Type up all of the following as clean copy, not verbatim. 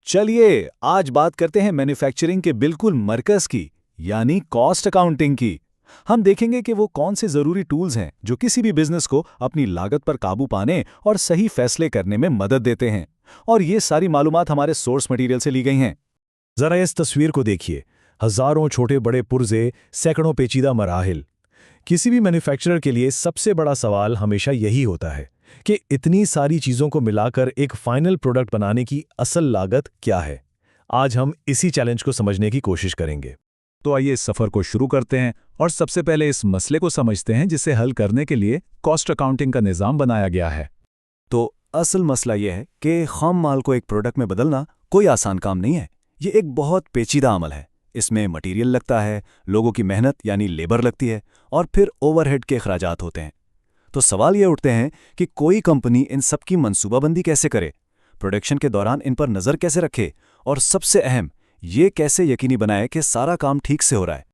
चलिए आज बात करते हैं मैन्युफैक्चरिंग के बिल्कुल मरकज की, यानी कॉस्ट अकाउंटिंग की। हम देखेंगे कि वो कौन से जरूरी टूल्स हैं जो किसी भी बिजनेस को अपनी लागत पर काबू पाने और सही फैसले करने में मदद देते हैं। और ये सारी मालूमात हमारे सोर्स मटेरियल से ली गई हैं। जरा इस तस्वीर को देखिए, हजारों छोटे बड़े पुर्जे, सैकड़ों पेचीदा मराहिल। किसी भी मैन्युफैक्चरर के लिए सबसे बड़ा सवाल हमेशा यही होता है कि इतनी सारी चीज़ों को मिलाकर एक फाइनल प्रोडक्ट बनाने की असल लागत क्या है। आज हम इसी चैलेंज को समझने की कोशिश करेंगे। तो आइए इस सफर को शुरू करते हैं और सबसे पहले इस मसले को समझते हैं जिसे हल करने के लिए कॉस्ट अकाउंटिंग का निज़ाम बनाया गया है। तो असल मसला यह है कि खाम माल को एक प्रोडक्ट में बदलना कोई आसान काम नहीं है। ये एक बहुत पेचीदा अमल है। इसमें मटेरियल लगता है, लोगों की मेहनत यानी लेबर लगती है, और फिर ओवरहेड के अखराजात होते हैं। तो सवाल ये उठते हैं कि कोई कंपनी इन सब की मनसूबाबंदी कैसे करे, प्रोडक्शन के दौरान इन पर नज़र कैसे रखे, और सबसे अहम ये कैसे यकीनी बनाए कि सारा काम ठीक से हो रहा है।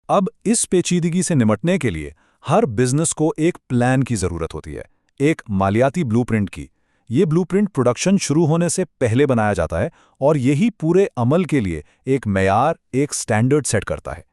अब इस पेचीदगी से निपटने के लिए हर बिजनेस को एक प्लान की ज़रूरत होती है, एक मालियाती ब्लूप्रिंट की। ये ब्लूप्रिंट प्रोडक्शन शुरू होने से पहले बनाया जाता है और यही पूरे अमल के लिए एक मेयार, एक स्टैंडर्ड सेट करता है।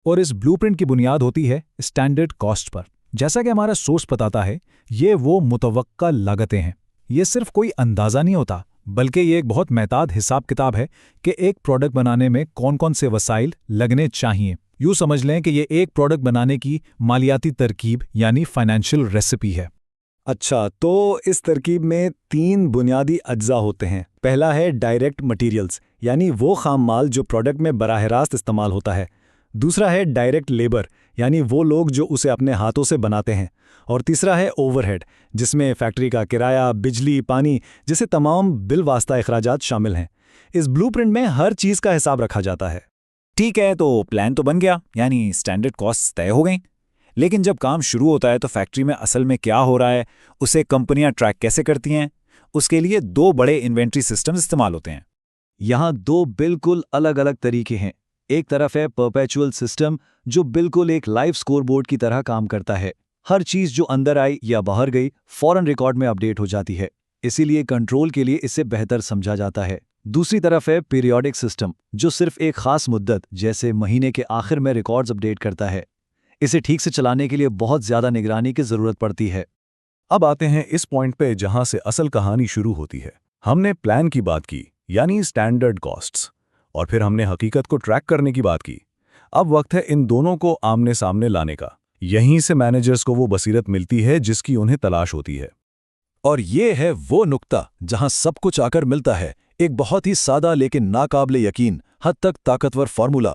और इस ब्लूप्रिंट की बुनियाद होती है स्टैंडर्ड कॉस्ट पर। जैसा कि हमारा सोर्स बताता है, ये वो मुतवक्का लागतें हैं। ये सिर्फ कोई अंदाज़ा नहीं होता, बल्कि ये एक बहुत महताद हिसाब किताब है कि एक प्रोडक्ट बनाने में कौन कौन से वसाइल लगने चाहिए। यूँ समझ लें कि ये एक प्रोडक्ट बनाने की मालियाती तरकीब यानी फाइनेंशियल रेसिपी है। अच्छा, तो इस तरकीब में 3 बुनियादी अज्जा होते हैं। पहला है डायरेक्ट मटेरियल्स, यानी वो खाम माल जो प्रोडक्ट में बराह रास्त इस्तेमाल होता है। दूसरा है डायरेक्ट लेबर, यानी वो लोग जो उसे अपने हाथों से बनाते हैं। और तीसरा है ओवरहेड, जिसमें फैक्ट्री का किराया, बिजली, पानी जैसे तमाम बिल वास्ता अखराजात शामिल हैं। इस ब्लूप्रिंट में हर चीज़ का हिसाब रखा जाता है। ठीक है, तो प्लान तो बन गया, यानी स्टैंडर्ड कॉस्ट तय हो गई। लेकिन जब काम शुरू होता है तो फैक्ट्री में असल में क्या हो रहा है, उसे कंपनियां ट्रैक कैसे करती हैं? उसके लिए 2 बड़े इन्वेंट्री सिस्टम्स इस्तेमाल होते हैं। यहाँ 2 बिल्कुल अलग अलग तरीके हैं। एक तरफ है परपेचुअल सिस्टम, जो बिल्कुल एक लाइव स्कोरबोर्ड की तरह काम करता है। हर चीज़ जो अंदर आई या बाहर गई फौरन रिकॉर्ड में अपडेट हो जाती है, इसीलिए कंट्रोल के लिए इसे बेहतर समझा जाता है। दूसरी तरफ है पीरियोडिक सिस्टम, जो सिर्फ एक खास मुद्दत जैसे महीने के आखिर में रिकॉर्ड्स अपडेट करता है। इसे ठीक से चलाने के लिए बहुत ज़्यादा निगरानी की ज़रूरत पड़ती है। अब आते हैं इस पॉइंट पे जहां से असल कहानी शुरू होती है। हमने प्लान की बात की, यानी स्टैंडर्ड कॉस्ट्स, और फिर हमने हकीकत को ट्रैक करने की बात की। अब वक्त है इन दोनों को आमने सामने लाने का। यहीं से मैनेजर्स को वो बसीरत मिलती है जिसकी उन्हें तलाश होती है। और ये है वो नुक्ता जहां सब कुछ आकर मिलता है, एक बहुत ही सादा लेकिन नाकाबिले यकीन हद तक ताकतवर फॉर्मूला।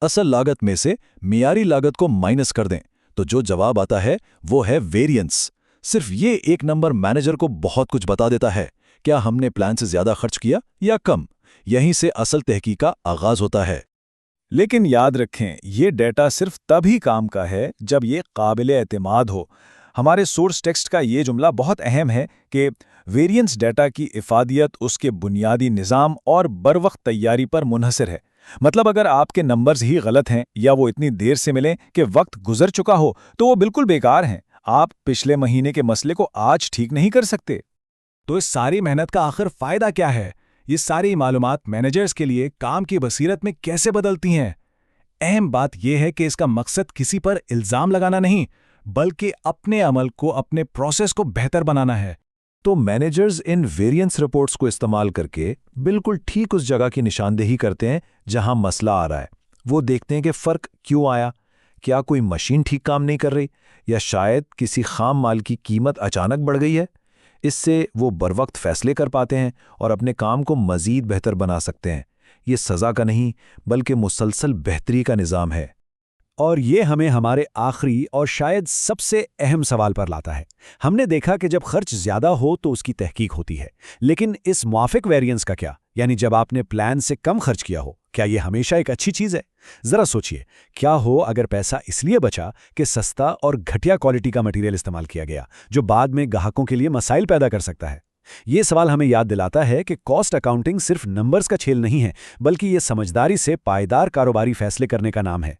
असल लागत में से मियारी लागत को माइनस कर दें तो जो जवाब आता है वो है वेरिएंस। सिर्फ ये एक नंबर मैनेजर को बहुत कुछ बता देता है, क्या हमने प्लान से ज्यादा खर्च किया या कम। यहीं से असल तहकीक का आगाज होता है। लेकिन याद रखें, ये डेटा सिर्फ तभी काम का है जब ये काबिल एतमाद हो। हमारे सोर्स टेक्स्ट का ये जुमला बहुत अहम है कि वेरिएंस डेटा की इफादियत उसके बुनियादी निज़ाम और बरवक्त तैयारी पर मुनहसर है। मतलब अगर आपके नंबर्स ही गलत हैं या वो इतनी देर से मिलें कि वक्त गुजर चुका हो तो वो बिल्कुल बेकार हैं। आप पिछले महीने के मसले को आज ठीक नहीं कर सकते। तो इस सारी मेहनत का आखिर फ़ायदा क्या है? ये सारी मालूमात मैनेजर्स के लिए काम की बसीरत में कैसे बदलती हैं? अहम बात यह है कि इसका मकसद किसी पर इल्ज़ाम लगाना नहीं, बल्कि अपने अमल को, अपने प्रोसेस को बेहतर बनाना है। तो मैनेजर्स इन वेरिएंस रिपोर्ट्स को इस्तेमाल करके बिल्कुल ठीक उस जगह की निशानदेही करते हैं जहां मसला आ रहा है। वो देखते हैं कि फ़र्क क्यों आया, क्या कोई मशीन ठीक काम नहीं कर रही, या शायद किसी खाम माल की कीमत अचानक बढ़ गई है। इससे वो बरवक्त फैसले कर पाते हैं और अपने काम को मज़ीद बेहतर बना सकते हैं। ये सज़ा का नहीं, बल्कि मुसलसल बेहतरी का निज़ाम है। और ये हमें हमारे आखिरी और शायद सबसे अहम सवाल पर लाता है। हमने देखा कि जब खर्च ज़्यादा हो तो उसकी तहकीक होती है, लेकिन इस मुआफ़िक वेरिएंस का क्या, यानी जब आपने प्लान से कम खर्च किया हो, क्या ये हमेशा एक अच्छी चीज़ है? ज़रा सोचिए, क्या हो अगर पैसा इसलिए बचा कि सस्ता और घटिया क्वालिटी का मटेरियल इस्तेमाल किया गया, जो बाद में ग्राहकों के लिए मसाइल पैदा कर सकता है। ये सवाल हमें याद दिलाता है कि कॉस्ट अकाउंटिंग सिर्फ नंबर्स का खेल नहीं है, बल्कि ये समझदारी से पायदार कारोबारी फैसले करने का नाम है।